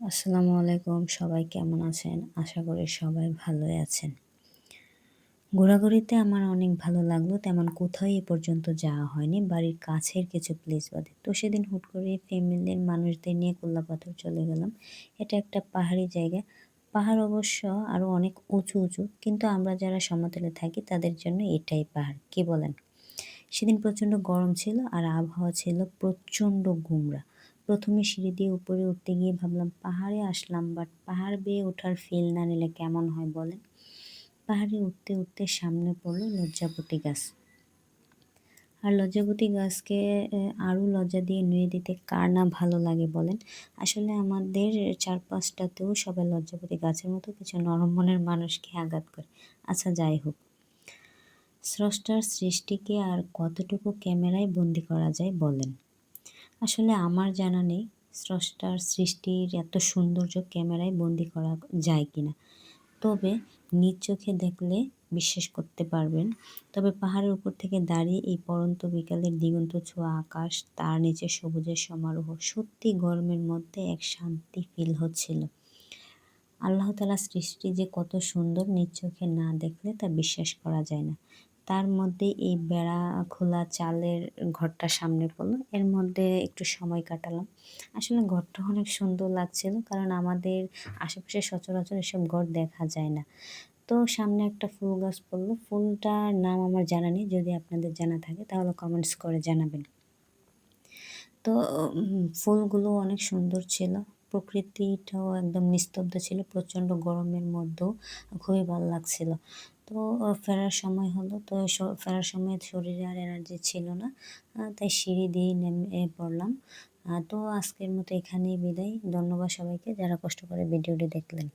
আসসালামু আলাইকুম, সবাই কেমন আছেন? আশা করি সবাই ভালোই আছেন। ঘোরাঘুরিতে আমার অনেক ভালো লাগলো। তেমন কোথাও এ পর্যন্ত যাওয়া হয়নি। বাড়ির কাছের কিছু প্লেস বাদে। তো সেদিন হুট করে ফ্যামিলির মানুষদের নিয়ে কুল্লাপাথর চলে গেলাম। এটা একটা পাহাড়ি জায়গা। পাহাড় অবশ্য আরো অনেক উঁচু, উঁচু। কিন্তু আমরা যারা সমতলে থাকি তাদের জন্য এটাই পাহাড়। কি বলেন? সেদিন প্রচণ্ড গরম ছিল আর আবহাওয়া ছিল প্রচণ্ড গুমরা। ১ম এ সিঁড়ি দিয়ে উপরে উঠতে গিয়ে ভাবলাম পাহাড়ে আসলাম, বাট পাহাড় বেয়ে ওঠার ফিল না নিলে কেমন হয় বলেন? পাহাড়ে উঠতে, উঠতে সামনে পড়ল লজ্জাপতি গাছ। আর লজ্জাপতি গাছকে আরও লজ্জা দিয়ে নুয়ে দিতে কার না ভালো লাগে বলেন? আসলে আমাদের চারপাশটাতেও সবাই লজ্জাপতি গাছের মতো কিছু নরম মনের মানুষকে আঘাত করে। আচ্ছা, যাই হোক। স্রষ্টার সৃষ্টিকে আর কতটুকু ক্যামেরায় বন্দী করা যায় বলেন? আসলে আমার জানা নেই স্রষ্টার সৃষ্টির এত সৌন্দর্য ক্যামেরায় বন্দী করা যায় কিনা। তবে নিজ চোখে দেখলে বিশ্বাস করতে পারবেন। তবে পাহাড়ের উপর থেকে দাঁড়িয়ে এই পড়ন্ত বিকালের দিগন্ত ছোঁয়া আকাশ, তার নিচে সবুজের সমারোহ, সত্যি গরমের মধ্যে এক শান্তি ফিল হচ্ছিল। আল্লাহ তাআলার সৃষ্টি যে কত সুন্দর নিজ চোখে না দেখলে তা বিশ্বাস করা যায় না। তার মধ্যে এই বেড়া খোলা চালের ঘরটা সামনে পড়লো। এর মধ্যে একটু সময় কাটালাম। আসলে ঘরটা অনেক সুন্দর লাগছিল, কারণ আমাদের আশেপাশে সচরাচর এসব ঘর দেখা যায় না। তো সামনে একটা ফুল গাছ পড়লো। ফুলটার নাম আমার জানা নেই। যদি আপনাদের জানা থাকে তাহলে কমেন্টস করে জানাবেন। তো ফুলগুলো অনেক সুন্দর ছিল। প্রকৃতিটাও একদম নিস্তব্ধ ছিল। প্রচণ্ড গরমের মধ্যেও খুবই ভাল লাগছিল। তো ফেরার সময় হলো। তো ফেরার সময় শরীরে আর এনার্জি ছিল না। তাই সিঁড়ি দিয়েই নেমে পড়লাম। তো আজকের মতো এখানেই বিদায়। ধন্যবাদ সবাইকে যারা কষ্ট করে ভিডিওটি দেখলেন।